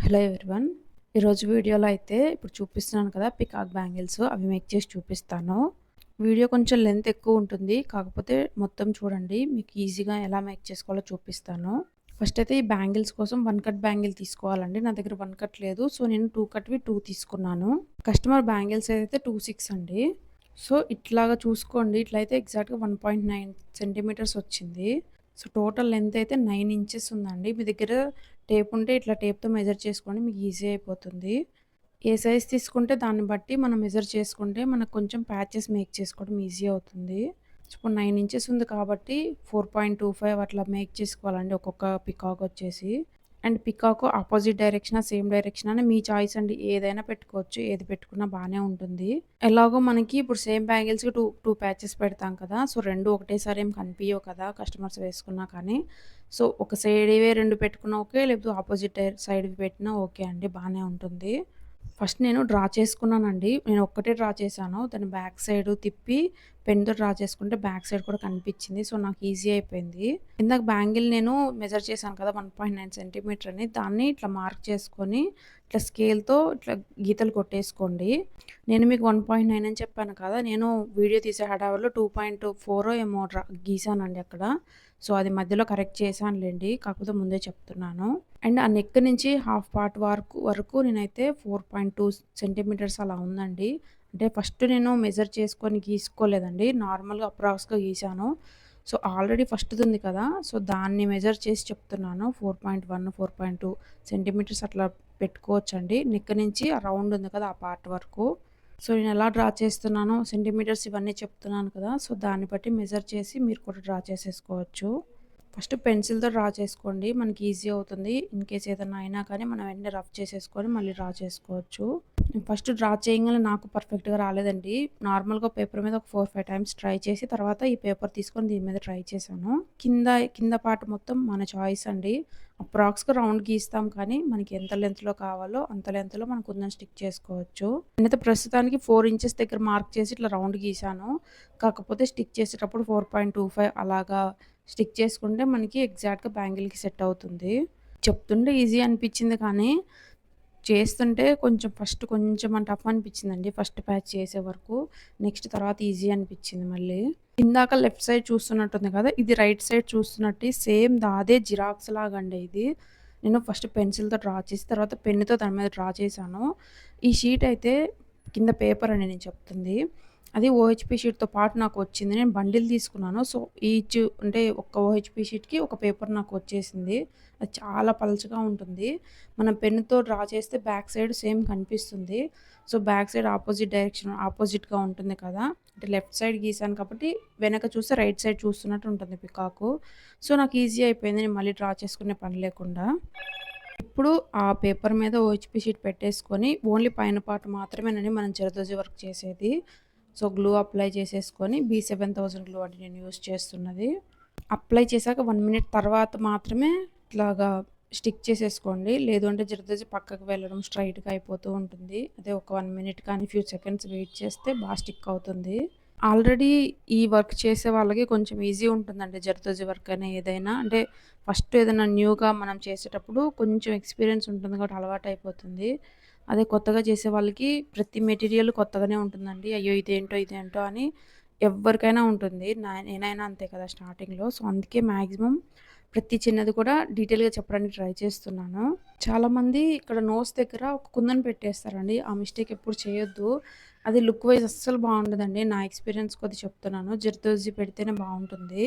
Hello everyone. ఈరోజు వీడియోలో అయితే ఇప్పుడు చూపిస్తున్నాను కదా పికాక్ బ్యాంగిల్స్ అవి మేక్ చేసి చూపిస్తాను. వీడియో కొంచెం లెంత్ ఎక్కువ ఉంటుంది. కాకపోతే మొత్తం చూడండి, మీకు ఈజీగా ఎలా మేక్ చేసుకోవాలో చూపిస్తాను. ఫస్ట్ అయితే ఈ బ్యాంగిల్స్ కోసం 1 కట్ బ్యాంగిల్ తీసుకోవాలండి. నా దగ్గర 1 కట్ లేదు. సో నేను 2 కట్‌వి 2 తీసుకున్నాను. కస్టమర్ బ్యాంగిల్స్ అయితే 26 అండి. సో ఇట్లాగా చూసుకోండి. ఇట్లయితే ఎగ్జాక్ట్‌గా 1.9 సెంటీమీటర్స్ వచ్చింది. సో టోటల్ లెంత్ అయితే 9 ఇంచెస్ ఉందండి. మీ దగ్గర టేప్ ఉంటే ఇట్లా టేప్‌తో మెజర్ చేసుకోండి, మీకు ఈజీ అయిపోతుంది. ఏ సైజ్ తీసుకుంటే దాన్ని బట్టి మనం మెజర్ చేసుకుంటే మనకు కొంచెం ప్యాచెస్ మేక్ చేసుకోవడం ఈజీ అవుతుంది. ఇప్పుడు 9 ఇంచెస్ ఉంది కాబట్టి 4.25 అట్లా మేక్ చేసుకోవాలండి ఒక్కొక్క పికాక్ వచ్చేసి. అండ్ పికాక్ ఆపోజిట్ డైరెక్షనా, సేమ్ డైరెక్షనా అని మీ చాయిస్ అండి. ఏదైనా పెట్టుకోవచ్చు. ఏది పెట్టుకున్నా బానే ఉంటుంది. ఎలాగో మనకి ఇప్పుడు సేమ్ బ్యాంగిల్స్‌కి 2 ప్యాచెస్ పెడతాం కదా! సో 2 ఒకటేసారి ఏం కనిపియవు కదా! కస్టమర్స్ వేసుకున్నా కానీ. సో ఒక సైడ్‌వే 2 పెట్టుకున్నా ఓకే. లేకపోతే ఆపోజిట్ సైడ్‌వి పెట్టినా ఓకే అండి. బానే ఉంటుంది. ఫస్ట్ నేను డ్రా చేసుకున్నానండి. నేను ఒక్కటే డ్రా చేశాను. దాన్ని బ్యాక్ సైడ్ తిప్పి పెన్‌తో డ్రా చేసుకుంటే బ్యాక్ సైడ్ కూడా కనిపించింది. సో నాకు ఈజీ అయిపోయింది. ఇందాక బ్యాంగిల్ నేను మెజర్ చేశాను కదా! 1.9 సెంటీమీటర్ అని. దాన్ని ఇట్లా మార్క్ చేసుకొని ఇట్లా స్కేల్‌తో ఇట్లా గీతలు కొట్టేసుకోండి. నేను మీకు 1.9 అని చెప్పాను కదా! నేను వీడియో తీసే హడావిడిలో 2.4 ఏమో గీసానండి అక్కడ. సో అది మధ్యలో కరెక్ట్ చేశానులెండి. కాకపోతే ముందే చెప్తున్నాను. అండ్ ఆ నెక్ నుంచి హాఫ్ పార్ట్ వరకు నేనైతే 4.2 సెంటీమీటర్స్ అలా ఉందండి. అంటే ఫస్ట్ నేను మెజర్ చేసుకొని గీసుకోలేదండి. నార్మల్‌గా అప్రాక్స్‌గా గీసాను. సో ఆల్రెడీ ఫస్ట్‌ది ఉంది కదా! సో దాన్ని మెజర్ చేసి చెప్తున్నాను. 4.1, 4.2 సెంటీమీటర్స్ అట్లా పెట్టుకోవచ్చండి. నెక్ నుంచి ఆ రౌండ్ ఉంది కదా! ఆ పార్ట్ వరకు. సో నేను ఎలా డ్రా చేస్తున్నానో సెంటీమీటర్స్ ఇవన్నీ చెప్తున్నాను కదా! సో దాన్ని బట్టి మెజర్ చేసి మీరు కూడా డ్రా చేసేసుకోవచ్చు. ఫస్ట్ పెన్సిల్‌తో డ్రా చేసుకోండి. మనకి ఈజీ అవుతుంది. ఇన్‌కేస్ ఏదన్నా అయినా కానీ మనం వెంటనే రఫ్ చేసేసుకొని మళ్ళీ డ్రా చేసుకోవచ్చు. ఫస్ట్ డ్రా చేయంగానే నాకు పర్ఫెక్ట్‌గా రాలేదండి. నార్మల్‌గా పేపర్ మీద ఒక 4, 5 టైమ్స్ ట్రై చేసి తర్వాత ఈ పేపర్ తీసుకొని దీని మీద ట్రై చేశాను. కింద పార్ట్ మొత్తం మన చాయిస్ అండి. అప్రాక్స్‌గా రౌండ్ గీస్తాం కానీ మనకి ఎంత లెంగ్త్‌లో కావాలో అంత లెంగ్త్‌లో మనం కుందన్ స్టిక్ చేసుకోవచ్చు. నేనైతే ప్రస్తుతానికి 4 ఇంచెస్ దగ్గర మార్క్ చేసి ఇట్లా రౌండ్ గీసాను. కాకపోతే స్టిక్ చేసేటప్పుడు 4.25 అలాగా స్టిక్ చేసుకుంటే మనకి ఎగ్జాక్ట్‌గా బ్యాంగిల్‌కి సెట్ అవుతుంది. చెప్తుంటే ఈజీ అనిపించింది కానీ, చేస్తుంటే ఫస్ట్ కొంచెం టఫ్ అనిపించిందండి. ఫస్ట్ ప్యాచ్ చేసే వరకు. నెక్స్ట్ తర్వాత ఈజీ అనిపించింది మళ్ళీ. ఇందాక లెఫ్ట్ సైడ్ చూస్తున్నట్టుంది కదా! ఇది రైట్ సైడ్ చూస్తున్నట్టు సేమ్ అదే జిరాక్స్ లాగండి ఇది. నేను ఫస్ట్ పెన్సిల్‌తో డ్రా చేసి తర్వాత పెన్నుతో దాని మీద డ్రా చేశాను. ఈ షీట్ అయితే కింద పేపర్ అండి నేను చెప్తుంది. అది ఓహెచ్‌పీ షీట్‌తో పాటు నాకొచ్చింది. నేను బండిల్ తీసుకున్నాను. సో, ఈచ్ అంటే ఒక్క ఓహెచ్‌పీ షీట్‌కి ఒక పేపర్ నాకొచ్చేసింది. అది చాలా పలచగా ఉంటుంది. మనం పెన్నుతో డ్రా చేస్తే బ్యాక్ సైడ్ సేమ్ కనిపిస్తుంది. సో, బ్యాక్ సైడ్ ఆపోజిట్‌గా ఉంటుంది కదా! అంటే లెఫ్ట్ సైడ్ గీసాను కాబట్టి వెనక చూస్తే రైట్ సైడ్ చూస్తున్నట్టు ఉంటుంది పికాకు. సో, నాకు ఈజీ అయిపోయింది. నేను మళ్ళీ డ్రా చేసుకునే పని లేకుండా. ఇప్పుడు ఆ పేపర్ మీద ఓహెచ్‌పీ షీట్ పెట్టేసుకొని ఓన్లీ పైన పార్ట్ మాత్రమేనండి మనం జరదోజి వర్క్ చేసేది. సో, గ్లూ అప్లై చేసేసుకొని B7000 గ్లూ అండి నేను యూజ్ చేస్తున్నది. అప్లై చేశాక 1 మినిట్ తర్వాత మాత్రమే ఇట్లాగా స్టిక్ చేసేసుకోండి. లేదు అంటే జరదోజి పక్కకు వెళ్ళడం స్ట్రెయిట్‌గా అయిపోతూ ఉంటుంది. అదే ఒక 1 మినిట్ కానీ ఫ్యూ సెకండ్స్ వెయిట్ చేస్తే స్టిక్ అవుతుంది. ఆల్రెడీ ఈ వర్క్ చేసే వాళ్ళకి కొంచెం ఈజీ ఉంటుందండి. జరదోజి వర్క్ అయినా ఏదైనా. అంటే ఫస్ట్ ఏదైనా న్యూగా మనం చేసేటప్పుడు కొంచెం ఎక్స్‌పీరియన్స్ ఉంటుంది కాబట్టి అలవాటయిపోతుంది. అదే కొత్తగా చేసే వాళ్ళకి ప్రతి మెటీరియల్ కొత్తగానే ఉంటుందండి. అయ్యో! ఇదేంటో అని ఎవ్వరికైనా ఉంటుంది. నేనైనా అంతే కదా స్టార్టింగ్‌లో. సో, అందుకే మాక్సిమం ప్రతి చిన్నది కూడా డీటెయిల్‌గా చెప్పడానికి ట్రై చేస్తున్నాను. చాలామంది ఇక్కడ నోస్ దగ్గర ఒక కుందన్ పెట్టేస్తారండి. ఆ మిస్టేక్ ఎప్పుడు చేయొద్దు. అది లుక్ వైజ్ అస్సలు బాగుండదండి. నా ఎక్స్‌పీరియన్స్ కొద్దీ చెప్తున్నాను. జర్దోజీ పెడితేనే బావుంటుంది.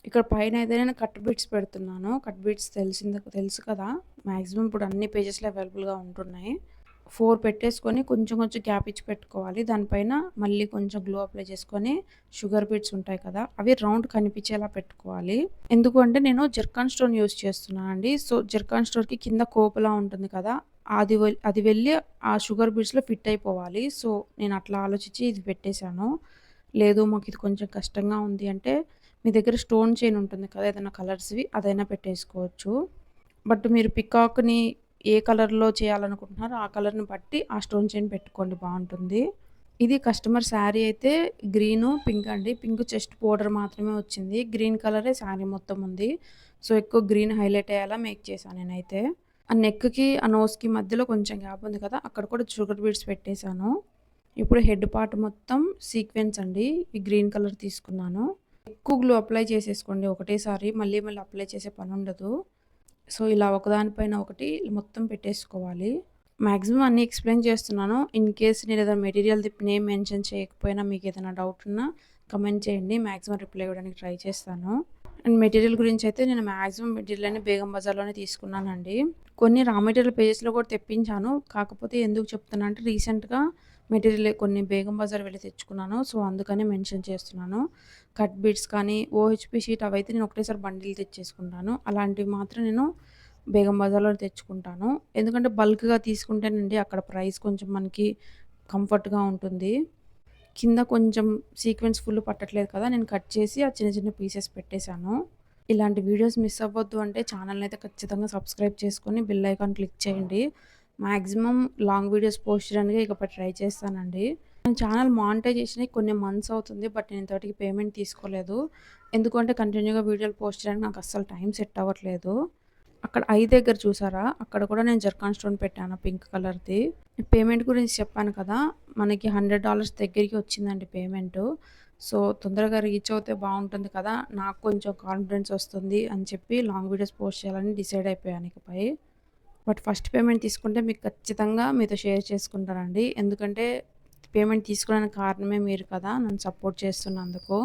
ఇక్కడ పైన అయితే నేను కట్ బీట్స్ పెడుతున్నాను. కట్ బీట్స్ తెలుసు కదా! మాక్సిమం ఇప్పుడు అన్ని పేజెస్‌లో అవైలబుల్‌గా ఉంటున్నాయి. 4 పెట్టేసుకొని కొంచెం గ్యాప్ ఇచ్చి పెట్టుకోవాలి. దానిపైన మళ్ళీ కొంచెం గ్లూ అప్లై చేసుకొని షుగర్ బీట్స్ ఉంటాయి కదా! అవి రౌండ్ కనిపించేలా పెట్టుకోవాలి. ఎందుకు అంటే నేను జర్కాన్ స్టోన్ యూజ్ చేస్తున్నానండి. సో, జర్కాన్ స్టోన్‌కి కింద కోపులా ఉంటుంది కదా! అది వెళ్ళి ఆ షుగర్ బీట్స్‌లో ఫిట్ అయిపోవాలి. సో, నేను అట్లా ఆలోచించి ఇది పెట్టేశాను. లేదు మాకు ఇది కొంచెం కష్టంగా ఉంది అంటే మీ దగ్గర స్టోన్ చైన్ ఉంటుంది కదా! ఏదైనా కలర్స్‌వి అదైనా పెట్టేసుకోవచ్చు. బట్ మీరు పికాక్‌ని ఏ కలర్‌లో చేయాలనుకుంటున్నారో ఆ కలర్‌ని బట్టి ఆ స్టోన్ చైన్ పెట్టుకోండి బావుంటుంది. ఇది కస్టమర్ శారీ అయితే గ్రీను, పింక్ అండి. పింక్ చెస్ట్ బోర్డర్ మాత్రమే వచ్చింది. గ్రీన్ కలరే శారీ మొత్తం ఉంది. సో, ఎక్కువ గ్రీన్ హైలైట్ అయ్యేలా మేక్ చేశాను నేనైతే. ఆ నెక్‌కి, ఆ నోస్‌కి మధ్యలో కొంచెం గ్యాప్ ఉంది కదా! అక్కడ కూడా షుగర్ బీడ్స్ పెట్టేసాను. ఇప్పుడు హెడ్ పార్ట్ మొత్తం సీక్వెన్స్ అండి. ఈ గ్రీన్ కలర్ తీసుకున్నాను. ఎక్కువ గ్లూ అప్లై చేసేసుకోండి ఒకటేసారి. మళ్ళీ మళ్ళీ అప్లై చేసే పనుండదు. సో, ఇలా ఒకదాని పైన ఒకటి మొత్తం పెట్టేసుకోవాలి. మాక్సిమం అన్నీ ఎక్స్‌ప్లెయిన్ చేస్తున్నాను. ఇన్ కేస్ నేనేదైనా మెటీరియల్‌ది నేమ్ మెన్షన్ చేయకపోయినా మీకేదైనా డౌట్ ఉన్నా కమెంట్ చేయండి. మాక్సిమం రిప్లై ఇవ్వడానికి ట్రై చేస్తాను. అండ్ మెటీరియల్ గురించయితే నేను మాక్సిమం మెటీరియల్ అన్ని బేగం బజార్‌లోనే తీసుకున్నానండి. కొన్ని రా మెటీరియల్ పేజెస్‌లో కూడా తెప్పించాను. కాకపోతే ఎందుకు చెప్తున్నా అంటే రీసెంట్‌గా మెటీరియల్ కొన్ని బేగం బజార్ వెళ్లి తెచ్చుకున్నాను. సో, అందుకనే మెన్షన్ చేస్తున్నాను. కట్ బీడ్స్ కానీ, ఓహెచ్‌పీ షీట్ అవైతే నేను ఒకటేసారి బండిల్ తెచ్చేసుకుంటాను. అలాంటివి మాత్రం నేను బేగం బజార్‌లో తెచ్చుకుంటాను. ఎందుకంటే బల్క్‌గా తీసుకుంటేనండి అక్కడ ప్రైస్ కొంచెం మనకి కంఫర్ట్‌గా ఉంటుంది. కింద కొంచెం సీక్వెన్స్ ఫుల్ పట్టట్లేదు కదా! నేను కట్ చేసి ఆ చిన్న చిన్న పీసెస్ పెట్టేసాను. ఇలాంటి వీడియోస్ మిస్ అవ్వద్దు అంటే ఛానల్‌ని అయితే ఖచ్చితంగా సబ్స్క్రైబ్ చేసుకొని బెల్ ఐకాన్ క్లిక్ చేయండి. మాక్సిమం లాంగ్ వీడియోస్ పోస్ట్ చేయడానికి ఇకపై ట్రై చేస్తానండి. మన ఛానల్ మానిటైజేషన్ అయ్యి కొన్ని మంత్స్ అవుతుంది. బట్ నేను ఇంతవరకి పేమెంట్ తీసుకోలేదు. ఎందుకంటే కంటిన్యూగా వీడియోలు పోస్ట్ చేయడానికి నాకు అస్సలు టైం సెట్ అవ్వట్లేదు. అక్కడ ఐ దగ్గర చూసారా? అక్కడ కూడా నేను జర్కాన్ స్టోన్ పెట్టాను పింక్ కలర్‌ది. పేమెంట్ గురించి చెప్పాను కదా! మనకి $100 దగ్గరికి వచ్చిందండి పేమెంటు. సో, తొందరగా రీచ్ అవుతే బావుంటుంది కదా! నాకు కొంచెం కాన్ఫిడెన్స్ వస్తుంది అని చెప్పి లాంగ్ వీడియోస్ పోస్ట్ చేయాలని డిసైడ్ అయిపోయాను ఇకపై. బట్ ఫస్ట్ పేమెంట్ తీసుకుంటే మీకు ఖచ్చితంగా మీతో షేర్ చేసుకుంటానండి. ఎందుకంటే పేమెంట్ తీసుకోవడానికి కారణమే మీరు కదా! నన్ను సపోర్ట్ చేస్తున్నందుకు.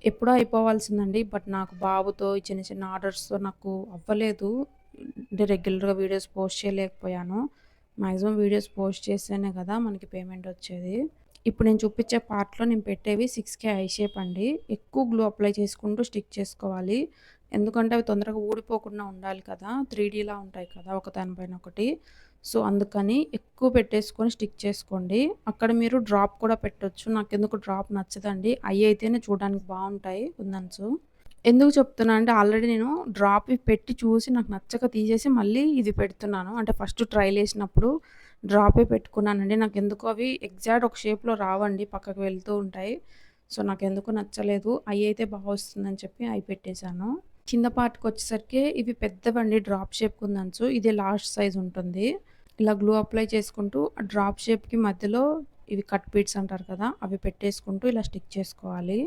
ఎప్పుడో అయిపోవాల్సిందండి. బట్ నాకు బాబుతో ఈ చిన్న చిన్న ఆర్డర్స్‌తో నాకు అవ్వలేదు. అంటే రెగ్యులర్‌గా వీడియోస్ పోస్ట్ చేయలేకపోయాను. మాక్సిమం వీడియోస్ పోస్ట్ చేస్తేనే కదా మనకి పేమెంట్ వచ్చేది. ఇప్పుడు నేను చూపించే పార్ట్‌లో నేను పెట్టేవి 6K ఐ షేప్ అండి. ఎక్కువ గ్లూ అప్లై చేసుకుంటూ స్టిక్ చేసుకోవాలి. ఎందుకంటే అవి తొందరగా ఊడిపోకుండా ఉండాలి కదా! 3డీలా ఉంటాయి కదా! ఒకదాని పైన ఒకటి. సో, అందుకని ఎక్కువ పెట్టేసుకొని స్టిక్ చేసుకోండి. అక్కడ మీరు డ్రాప్ కూడా పెట్టొచ్చు. నాకెందుకో డ్రాప్ నచ్చదండి. అయితేనే చూడడానికి బావుంటాయి కుందన్స్. ఎందుకు చెప్తున్నా అంటే ఆల్రెడీ నేను డ్రాప్‌వి పెట్టి చూసి నాకు నచ్చక తీసేసి మళ్ళీ ఇది పెడుతున్నాను. అంటే ఫస్ట్ ట్రైలేసినప్పుడు డ్రాపే పెట్టుకున్నానండి. నాకెందుకో అవి ఎగ్జాక్ట్ ఒక షేప్‌లో రావండి. పక్కకు వెళ్తూ ఉంటాయి. సో, నాకెందుకో నచ్చలేదు. అయితే వస్తుందని చెప్పి అయి పెట్టేశాను. కింద పార్ట్‌కొచ్చేసరికి ఇవి పెద్దవండి డ్రాప్ షేప్ కుందన్స్. ఇది లాస్ట్ సైజ్ ఉంటుంది. ఇలా గ్లూ అప్లై చేసుకుంటూ ఆ డ్రాప్ షేప్‌కి మధ్యలో ఇవి కట్ బీడ్స్ అంటారు కదా! అవి పెట్టేసుకుంటూ ఇలా స్టిక్ చేసుకోవాలి.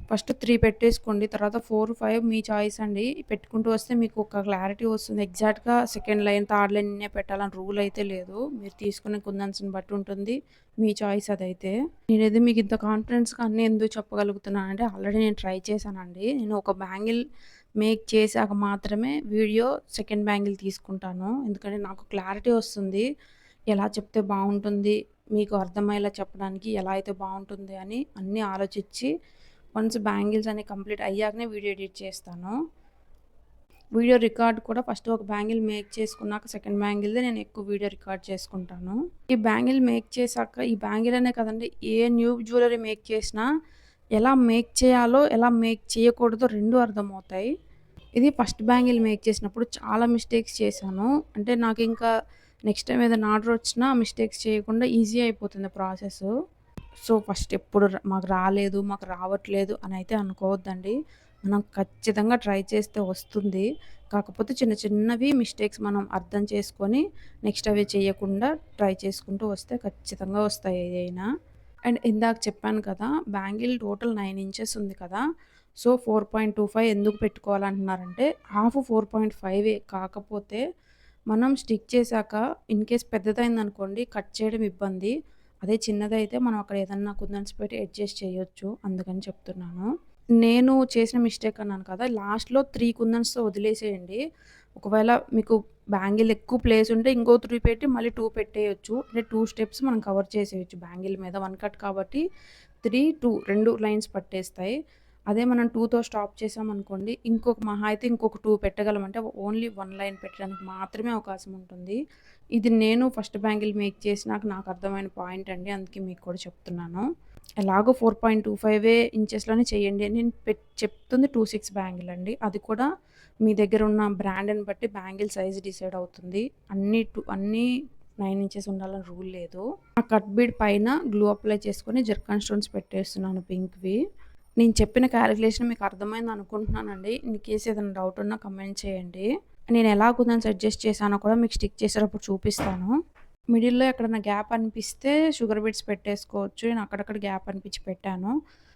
ఫస్ట్ 3 పెట్టేసుకోండి. తర్వాత 4, 5 మీ చాయిస్ అండి. పెట్టుకుంటూ వస్తే మీకు ఒక క్లారిటీ వస్తుంది. ఎగ్జాక్ట్‌గా సెకండ్ లైన్, థర్డ్ లైన్ ఇన్నే పెట్టాలని రూల్ అయితే లేదు. మీరు తీసుకునే కుందన్స్‌ని బట్టి ఉంటుంది. మీ చాయిస్ అదైతే. నేనైతే మీకు ఇంత కాన్ఫిడెన్స్‌గా అన్నీ ఎందుకు చెప్పగలుగుతున్నానంటే ఆల్రెడీ నేను ట్రై చేశానండి. నేను ఒక బ్యాంగిల్ మేక్ చేశాక మాత్రమే సెకండ్ బ్యాంగిల్ తీసుకుంటాను. ఎందుకంటే నాకు క్లారిటీ వస్తుంది. ఎలా చెప్తే బావుంటుంది, మీకు అర్థమయ్యేలా చెప్పడానికి ఎలా అయితే బావుంటుంది అని అన్నీ ఆలోచించి వన్స్ బ్యాంగిల్స్ అన్నీ కంప్లీట్ అయ్యాకనే వీడియో ఎడిట్ చేస్తాను. వీడియో రికార్డ్ కూడా ఫస్ట్ ఒక బ్యాంగిల్ మేక్ చేసుకున్నాక సెకండ్ బ్యాంగిల్‌దే నేను ఎక్కువ వీడియో రికార్డ్ చేసుకుంటాను. ఈ బ్యాంగిల్ మేక్ చేశాక ఈ బ్యాంగిల్ అనే కదండీ ఏ న్యూ జ్యువెలరీ మేక్ చేసినా ఎలా మేక్ చేయాలో, ఎలా మేక్ చేయకూడదో 2 అర్థమవుతాయి. ఇది ఫస్ట్ బ్యాంగిల్ మేక్ చేసినప్పుడు చాలా మిస్టేక్స్ చేశాను. అంటే నాకింకా నెక్స్ట్ టైమ్ ఏదైనా ఆర్డర్ వచ్చినా మిస్టేక్స్ చేయకుండా ఈజీ అయిపోతుంది ప్రాసెసు. సో, ఫస్ట్ ఎప్పుడు మాకు రాలేదు, మాకు రావట్లేదు అనైతే అనుకోవద్దండి. మనం ఖచ్చితంగా ట్రై చేస్తే వస్తుంది. కాకపోతే చిన్న చిన్నవి మిస్టేక్స్ మనం అర్థం చేసుకొని నెక్స్ట్ అవి చేయకుండా ట్రై చేసుకుంటూ వస్తే ఖచ్చితంగా వస్తాయి ఏదైనా. అండ్ ఇందాక చెప్పాను కదా! బ్యాంగిల్ టోటల్ 9 ఇంచెస్ ఉంది కదా! సో, 4.25 ఎందుకు పెట్టుకోవాలంటున్నారంటే హాఫ్ 4.5 కాకపోతే మనం స్టిక్ చేశాక ఇన్‌కేస్ పెద్దదయిందనుకోండి కట్ చేయడం ఇబ్బంది. అదే చిన్నదైతే మనం అక్కడ ఏదన్నా కుందన్స్ పెట్టి అడ్జస్ట్ చేయొచ్చు. అందుకని చెప్తున్నాను. నేను చేసిన మిస్టేక్ అన్నాను కదా! లాస్ట్‌లో 3 కుందన్స్‌తో వదిలేసేయండి. ఒకవేళ మీకు బ్యాంగిల్ ఎక్కువ ప్లేస్ ఉంటే ఇంకో 3 పెట్టి మళ్ళీ 2 పెట్టేయొచ్చు. అంటే 2 స్టెప్స్ మనం కవర్ చేసేయొచ్చు బ్యాంగిల్ మీద. 1 కట్ కాబట్టి 3, 2 లైన్స్ పట్టేస్తాయి. అదే మనం 2తో స్టాప్ చేసామనుకోండి, ఇంకొక మహా అయితే ఇంకొక 2 పెట్టగలం. అంటే ఓన్లీ 1 లైన్ పెట్టడానికి మాత్రమే అవకాశం ఉంటుంది. ఇది నేను ఫస్ట్ బ్యాంగిల్ మేక్ చేసినాక నాకు అర్థమైన పాయింట్ అండి. అందుకే మీకు కూడా చెప్తున్నాను. ఎలాగో 4.25 ఇంచెస్‌లోనే చేయండి. నేను చెప్తుంది 26 బ్యాంగిల్ అండి. అది కూడా మీ దగ్గర ఉన్న బ్రాండ్‌ని బట్టి బ్యాంగిల్ సైజ్ డిసైడ్ అవుతుంది. అన్నీ 9 ఇంచెస్ ఉండాలని రూల్ లేదు. ఆ కట్ బీడ్ పైన గ్లూ అప్లై చేసుకొని జర్కాన్ స్టోన్స్ పెట్టేస్తున్నాను పింక్‌వి. నేను చెప్పిన క్యాలిక్యులేషన్ మీకు అర్థమైంది అనుకుంటున్నానండి. ఇన్ కేస్ ఏదైనా డౌట్ ఉన్నా కమెంట్ చేయండి. నేను ఎలా కుందన్స్ అడ్జస్ట్ చేశానో కూడా మీకు స్టిక్ చేసేటప్పుడు చూపిస్తాను. మిడిల్‌లో ఎక్కడన్నా గ్యాప్ అనిపిస్తే షుగర్ బీట్స్ పెట్టేసుకోవచ్చు. నేను అక్కడక్కడ గ్యాప్ అనిపించి పెట్టాను.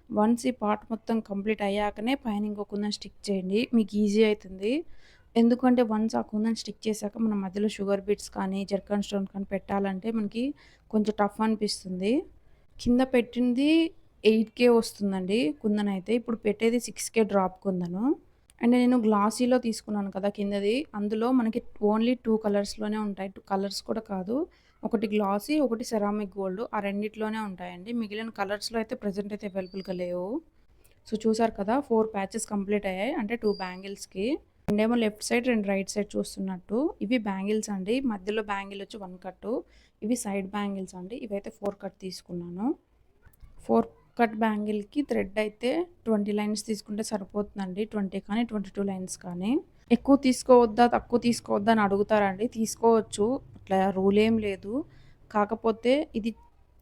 వన్స్ ఈ పార్ట్ మొత్తం కంప్లీట్ అయ్యాకనే పైన ఇంకో కుందన్ స్టిక్ చేయండి. మీకు ఈజీ అయితుంది. ఎందుకంటే వన్స్ ఆ కుందన్ స్టిక్ చేశాక మనం మధ్యలో షుగర్ బీట్స్ కానీ, జర్కన్ స్టోన్ కానీ పెట్టాలంటే మనకి కొంచెం టఫ్ అనిపిస్తుంది. కింద పెట్టింది 8,000 వస్తుందండి కుందనయితే. ఇప్పుడు పెట్టేది 6,000 డ్రాప్ కుందను. అండ్ నేను గ్లాసీలో తీసుకున్నాను కదా కిందది. అందులో మనకి ఓన్లీ 2 కలర్స్‌లోనే ఉంటాయి. 2 కలర్స్ కూడా కాదు. ఒకటి గ్లాసీ, ఒకటి సెరామిక్ గోల్డ్. ఆ రెండిట్లోనే ఉంటాయండి. మిగిలిన కలర్స్‌లో అయితే ప్రెజెంట్ అయితే అవైలబుల్‌గా లేవు. సో, చూసారు కదా 4 ప్యాచెస్ కంప్లీట్ అయ్యాయి. అంటే 2 బ్యాంగిల్స్‌కి. రెండేమో లెఫ్ట్ సైడ్, 2 రైట్ సైడ్ చూస్తున్నట్టు. ఇవి బ్యాంగిల్స్ అండి. మధ్యలో బ్యాంగిల్ వచ్చి 1 కట్టు. ఇవి సైడ్ బ్యాంగిల్స్ అండి. ఇవైతే 4 కట్ తీసుకున్నాను. 4 కట్ బ్యాంగిల్‌కి థ్రెడ్ అయితే 20 లైన్స్ తీసుకుంటే సరిపోతుందండి. 20 కానీ, 22 లైన్స్ కానీ. ఎక్కువ తీసుకోవద్దా, తక్కువ తీసుకోవద్దా అని అడుగుతారండి. తీసుకోవచ్చు. అట్లా రూల్ ఏం లేదు. కాకపోతే ఇది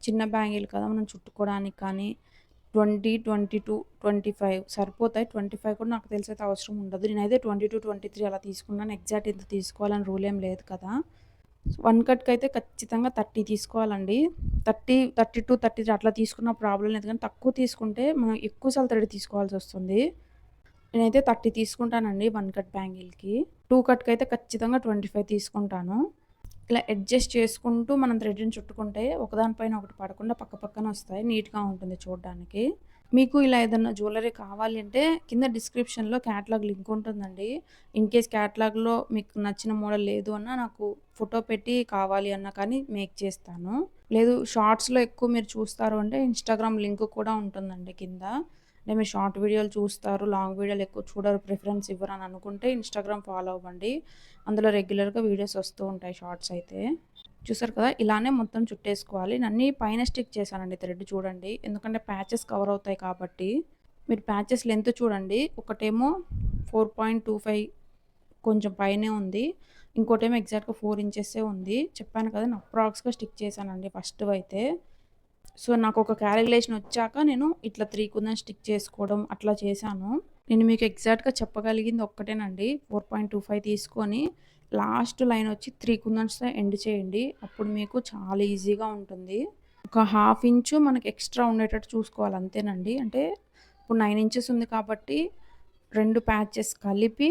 చిన్న బ్యాంగిల్ కదా! మనం చుట్టుకోవడానికి కానీ 20, 22, 25 సరిపోతాయి. 25 కూడా నాకు తెలిసైతే అవసరం ఉండదు. నేనైతే 22, 23 అలా తీసుకున్నాను. ఎగ్జాక్ట్ ఇంత తీసుకోవాలని రూల్ ఏం లేదు కదా! 1 కట్‌కైతే ఖచ్చితంగా 30 తీసుకోవాలండి. 30, 32, 33 అట్లా తీసుకున్న ప్రాబ్లమ్ లేదు. కానీ తక్కువ తీసుకుంటే మనం ఎక్కువ సార్లు థ్రెడ్ తీసుకోవాల్సొస్తుంది. నేనైతే 30 తీసుకుంటానండి 1 కట్ బ్యాంగిల్‌కి. 2 కట్‌కైతే ఖచ్చితంగా 25 తీసుకుంటాను. ఇలా అడ్జస్ట్ చేసుకుంటూ మనం థ్రెడ్‌ని చుట్టుకుంటే ఒకదానిపైన ఒకటి పడకుండా పక్క పక్కన వస్తాయి. నీట్‌గా ఉంటుంది చూడడానికి. మీకు ఇలా ఏదన్నా జ్యువెలరీ కావాలి అంటే కింద డిస్క్రిప్షన్‌లో క్యాటలాగ్ లింక్ ఉంటుందండి. ఇన్‌కేస్ క్యాటలాగ్‌లో మీకు నచ్చిన మోడల్ లేదు అన్నా నాకు ఫోటో పెట్టి కావాలి అన్నా కానీ మేక్ చేస్తాను. లేదు షార్ట్స్‌లో ఎక్కువ మీరు చూస్తారు అంటే ఇన్‌స్టాగ్రామ్ లింక్ కూడా ఉంటుందండి కింద. అంటే మీరు షార్ట్ వీడియోలు చూస్తారు, లాంగ్ వీడియోలు ఎక్కువ చూడరు, ప్రిఫరెన్స్ ఇవ్వరు అని అనుకుంటే ఇన్‌స్టాగ్రామ్ ఫాలో అవ్వండి. అందులో రెగ్యులర్‌గా వీడియోస్ వస్తూ ఉంటాయి షార్ట్స్ అయితే. చూసారు కదా! ఇలానే మొత్తం చుట్టేసుకోవాలి. నేనన్నీ పైన స్టిక్ చేశానండి థ్రెడ్ చూడండి. ఎందుకంటే ప్యాచెస్ కవర్ అవుతాయి కాబట్టి. మీరు ప్యాచెస్ లెంత్ చూడండి. ఒకటేమో 4.25 కొంచెం పైనే ఉంది. ఇంకోటేమో ఎగ్జాక్ట్‌గా 4 ఇంచెసే ఉంది. చెప్పాను కదా! నేను అప్రాక్స్‌గా స్టిక్ చేశానండి ఫస్ట్‌వైతే. సో, నాకొక క్యాలిక్యులేషన్ వచ్చాక నేను ఇట్లా 3 కుందన్ స్టిక్ చేసుకోవడం అట్లా చేశాను. నేను మీకు ఎగ్జాక్ట్‌గా చెప్పగలిగింది ఒక్కటేనండి. 4.25 తీసుకొని లాస్ట్ లైన్ వచ్చి 3 కుందన్స్‌తో ఎండ్ చేయండి. అప్పుడు మీకు చాలా ఈజీగా ఉంటుంది. ఒక హాఫ్ ఇంచు మనకి ఎక్స్ట్రా ఉండేటట్టు చూసుకోవాలి అంతేనండి. అంటే ఇప్పుడు 9 ఇంచెస్ ఉంది కాబట్టి 2 ప్యాచెస్ కలిపి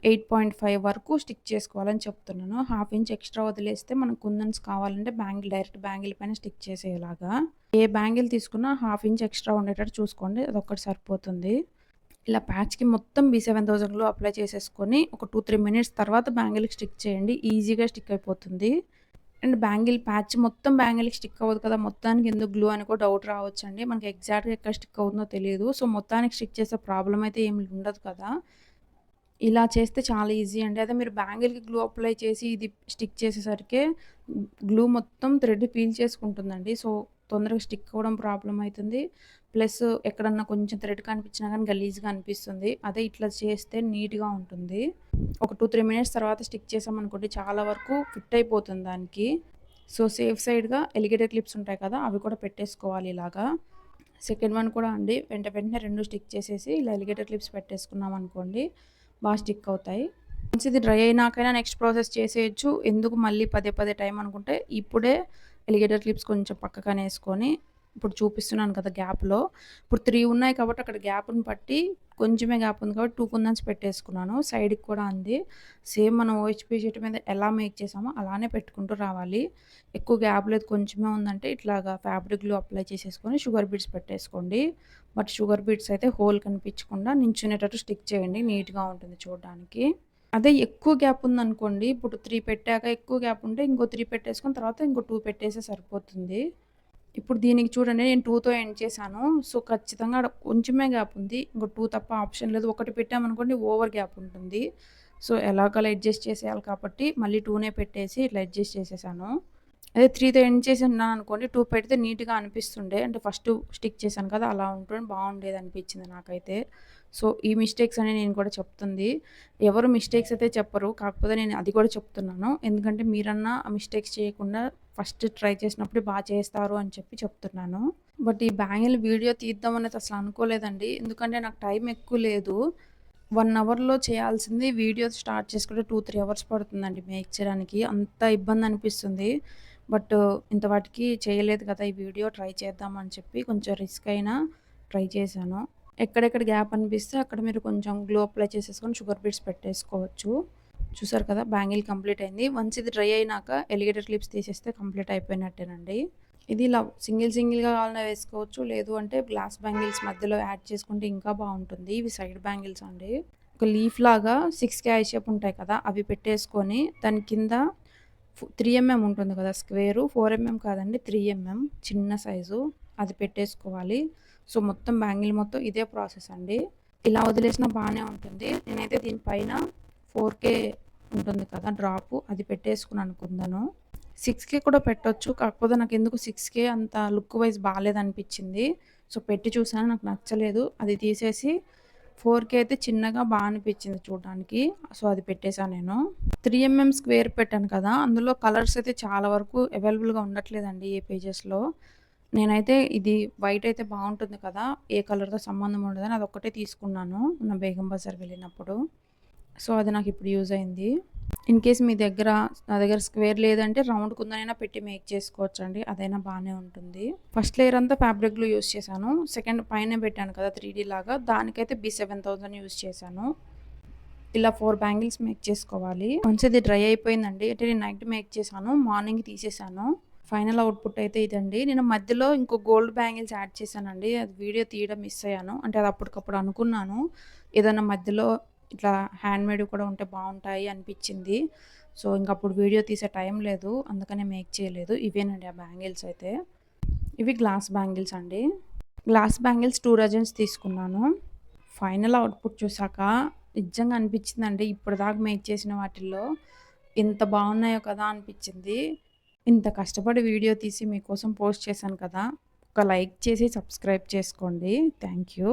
8.5 వరకు స్టిక్ చేసుకోవాలని చెప్తున్నాను. హాఫ్ ఇంచ్ ఎక్స్ట్రా వదిలేస్తే మనకు కుందన్స్ కావాలంటే డైరెక్ట్ బ్యాంగిల్ పైన స్టిక్ చేసేలాగా. ఏ బ్యాంగిల్ తీసుకున్నా హాఫ్ ఇంచ్ ఎక్స్ట్రా ఉండేటట్టు చూసుకోండి. అదొక్కటి సరిపోతుంది. ఇలా ప్యాచ్‌కి మొత్తం B7000 గ్లూ అప్లై చేసేసుకొని ఒక 2, 3 మినిట్స్ తర్వాత బ్యాంగిల్‌కి స్టిక్ చేయండి. ఈజీగా స్టిక్ అయిపోతుంది. అండ్ బ్యాంగిల్ ప్యాచ్ మొత్తం బ్యాంగిల్‌కి స్టిక్ అవ్వదు కదా! మొత్తానికి ఎందుకు గ్లూ అని కూడా డౌట్ రావచ్చండి. మనకి ఎగ్జాక్ట్‌గా ఎక్కడ స్టిక్ అవుతుందో తెలీదు. సో, మొత్తానికి స్టిక్ చేసే ప్రాబ్లమ్ అయితే ఏమి ఉండదు కదా! ఇలా చేస్తే చాలా ఈజీ అండి. అదే మీరు బ్యాంగిల్‌కి గ్లూ అప్లై చేసి ఇది స్టిక్ చేసేసరికే గ్లూ మొత్తం థ్రెడ్ పీల్చేసుకుంటుందండి. సో, తొందరగా స్టిక్ అవ్వడం ప్రాబ్లమ్ అయితుంది. ప్లస్ ఎక్కడన్నా కొంచెం థ్రెడ్ కనిపించినా గానీ గలీజ్‌గా అనిపిస్తుంది. అదే ఇట్లా చేస్తే నీట్‌గా ఉంటుంది. ఒక 2, 3 మినిట్స్ తర్వాత స్టిక్ చేసామనుకోండి చాలా వరకు ఫిట్ అయిపోతుంది దానికి. సో, సేఫ్ సైడ్‌గా ఎలిగేటర్ క్లిప్స్ ఉంటాయి కదా! అవి కూడా పెట్టేసుకోవాలి ఇలాగా. సెకండ్ వన్ కూడా అండి వెంటనే 2 స్టిక్ చేసేసి ఇలా ఎలిగేటర్ క్లిప్స్ పెట్టేసుకున్నామనుకోండి స్టిక్ అవుతాయి. వన్స్ ఇది డ్రై అయినాకైనా నెక్స్ట్ ప్రాసెస్ చేసేయొచ్చు. ఎందుకు మళ్ళీ పదే పదే టైం అనుకుంటే ఇప్పుడే ఎలిగేటర్ క్లిప్స్ కొంచెం పక్కకనేసుకొని ఇప్పుడు చూపిస్తున్నాను కదా గ్యాప్‌లో. ఇప్పుడు 3 ఉన్నాయి కాబట్టి అక్కడ గ్యాప్‌ని బట్టి కొంచెమే గ్యాప్ ఉంది కాబట్టి 2 కుందన్స్ పెట్టేసుకున్నాను. సైడ్‌కి కూడా అంది. సేమ్ మనం ఓహెచ్‌పీ షీట్ మీద ఎలా మేక్ చేసామో అలానే పెట్టుకుంటూ రావాలి. ఎక్కువ గ్యాప్ లేదు కొంచెమే ఉందంటే ఇట్లాగా ఫ్యాబ్రిక్ గ్లూ అప్లై చేసేసుకొని షుగర్ బీడ్స్ పెట్టేసుకోండి. బట్ షుగర్ బీడ్స్ అయితే హోల్ కనిపించకుండా నించునేటట్టు స్టిక్ చేయండి. నీట్‌గా ఉంటుంది చూడడానికి. అదే ఎక్కువ గ్యాప్ ఉందనుకోండి, ఇప్పుడు 3 పెట్టాక ఎక్కువ గ్యాప్ ఉంటే ఇంకో 3 పెట్టేసుకొని తర్వాత ఇంకో 2 పెట్టేస్తే సరిపోతుంది. ఇప్పుడు దీనికి చూడండి నేను 2తో ఎండ్ చేశాను. సో, ఖచ్చితంగా ఆడ కొంచెమే గ్యాప్ ఉంది. ఇంకో 2 తప్ప ఆప్షన్ లేదు. ఒకటి పెట్టామనుకోండి ఓవర్ గ్యాప్ ఉంటుంది. సో, ఎలాగోలా అడ్జస్ట్ చేసేయాలి కాబట్టి మళ్ళీ 2నే పెట్టేసి ఇట్లా అడ్జస్ట్ చేసేసాను. అదే 3తో ఎండ్ చేసేన్నాననుకోండి 2 పెడితే నీట్‌గా అనిపిస్తుండే. అంటే ఫస్ట్ స్టిక్ చేశాను కదా! అలా ఉంటుండే బాగుండేదనిపించింది నాకైతే. సో, ఈ మిస్టేక్స్ అని నేను కూడా చెప్తుంది. ఎవరు మిస్టేక్స్ అయితే చెప్పరు. కాకపోతే నేను అది కూడా చెప్తున్నాను. ఎందుకంటే మీరన్నా ఆ మిస్టేక్స్ చేయకుండా ఫస్ట్ ట్రై చేసినప్పుడు చేస్తారు అని చెప్పి చెప్తున్నాను. బట్ ఈ బ్యాంగిల్ వీడియో తీద్దామనేది అసలు అనుకోలేదండి. ఎందుకంటే నాకు టైం ఎక్కువ లేదు. 1 అవర్‌లో చేయాల్సింది వీడియో స్టార్ట్ చేసుకుంటే 2, 3 అవర్స్ పడుతుందండి మేక్ చేయడానికి. అంత ఇబ్బందనిపిస్తుంది. బట్ ఇంత వాటికి చేయలేదు కదా! ఈ వీడియో ట్రై చేద్దామని చెప్పి కొంచెం రిస్క్ అయినా ట్రై చేశాను. ఎక్కడెక్కడ గ్యాప్ అనిపిస్తే అక్కడ మీరు కొంచెం గ్లో అప్లై చేసేసుకొని షుగర్ బీడ్స్ పెట్టేసుకోవచ్చు. చూసారు కదా! బ్యాంగిల్ కంప్లీట్ అయింది. వన్స్ ఇది డ్రై అయినాక ఎలిగేటర్ క్లిప్స్ తీసేస్తే కంప్లీట్ అయిపోయినట్టేనండి. ఇది ఇలా సింగిల్‌గా కావాలన్నా వేసుకోవచ్చు. లేదు అంటే గ్లాస్ బ్యాంగిల్స్ మధ్యలో యాడ్ చేసుకుంటే ఇంకా బావుంటుంది. ఇవి సైడ్ బ్యాంగిల్స్ అండి. ఒక లీఫ్ లాగా 6 ఐ షేప్ ఉంటాయి కదా! అవి పెట్టేసుకొని దాని కింద 3 ఎంఎం ఉంటుంది కదా! స్క్వేరు 4 ఎంఎం కాదండి 3 ఎంఎం చిన్న సైజు అది పెట్టేసుకోవాలి. సో, మొత్తం బ్యాంగిల్ మొత్తం ఇదే ప్రాసెస్ అండి. ఇలా వదిలేసినా బానే ఉంటుంది. నేనైతే దీనిపైన 4K ఉంటుంది కదా! డ్రాపు అది పెట్టేసుకున్నాను కుందను. 6K కూడా పెట్టొచ్చు. కాకపోతే నాకెందుకు 6K అంత లుక్ వైస్ బాలేదనిపిచ్చింది. సో, పెట్టి చూసాను. నాకు నచ్చలేదు. అది తీసేసి 4K అయితే చిన్నగా అనిపిచ్చింది చూడడానికి. సో, అది పెట్టేసా నేను. 3 ఎంఎం స్క్వేర్ పెట్టాను కదా! అందులో కలర్స్ అయితే చాలా వరకు అవైలబుల్‌గా ఉండట్లేదండి ఏ పేజెస్‌లో. నేనైతే ఇది వైట్ అయితే బావుంటుంది కదా! ఏ కలర్‌తో సంబంధం ఉండదని అదొక్కటే తీసుకున్నాను. మొన్న బేగం బజార్ వెళ్ళినప్పుడు. సో, అది నాకిప్పుడు యూజ్ అయింది. ఇన్‌కేస్ నా దగ్గర స్క్వేర్ లేదంటే రౌండ్ కుందనైనా పెట్టి మేక్ చేసుకోవచ్చండి. అదైనా బానే ఉంటుంది. ఫస్ట్ లేయర్ అంతా ఫ్యాబ్రిక్ గ్లూ యూజ్ చేశాను. సెకండ్ పైన పెట్టాను కదా! 3D లాగా దానికైతే B7000 యూజ్ చేశాను. ఇలా 4 బ్యాంగిల్స్ మేక్ చేసుకోవాలి. వన్స్ ఇది డ్రై అయిపోయిందండి. అంటే నేను నైట్ మేక్ చేశాను. మార్నింగ్ తీసేశాను. ఫైనల్ అవుట్‌పుట్ అయితే ఇదండి. నేను మధ్యలో ఇంకో గోల్డ్ బ్యాంగిల్స్ యాడ్ చేశానండి. అది వీడియో తీయడం మిస్ అయ్యాను. అంటే అది అప్పటికప్పుడు అనుకున్నాను. ఏదన్నా మధ్యలో ఇట్లా హ్యాండ్‌మేడ్‌వి కూడా ఉంటే బావుంటాయి అనిపిచ్చింది. సో, ఇంకప్పుడు వీడియో తీసే టైం లేదు. అందుకనే మేక్ చేయలేదు. ఇవేనండి ఆ బ్యాంగిల్స్ అయితే. ఇవి గ్లాస్ బ్యాంగిల్స్ అండి. గ్లాస్ బ్యాంగిల్స్ 2 డజన్స్ తీసుకున్నాను. ఫైనల్ అవుట్‌పుట్ చూసాక నిజంగా అనిపిచ్చిందండి. ఇప్పటిదాకా మేక్ చేసిన వాటిల్లో ఎంత బావున్నాయో కదా అనిపిచ్చింది. ఇంత కష్టపడి వీడియో తీసి మీకోసం పోస్ట్ చేశాను కదా! ఒక లైక్ చేసి సబ్స్క్రైబ్ చేసుకోండి. Thank you.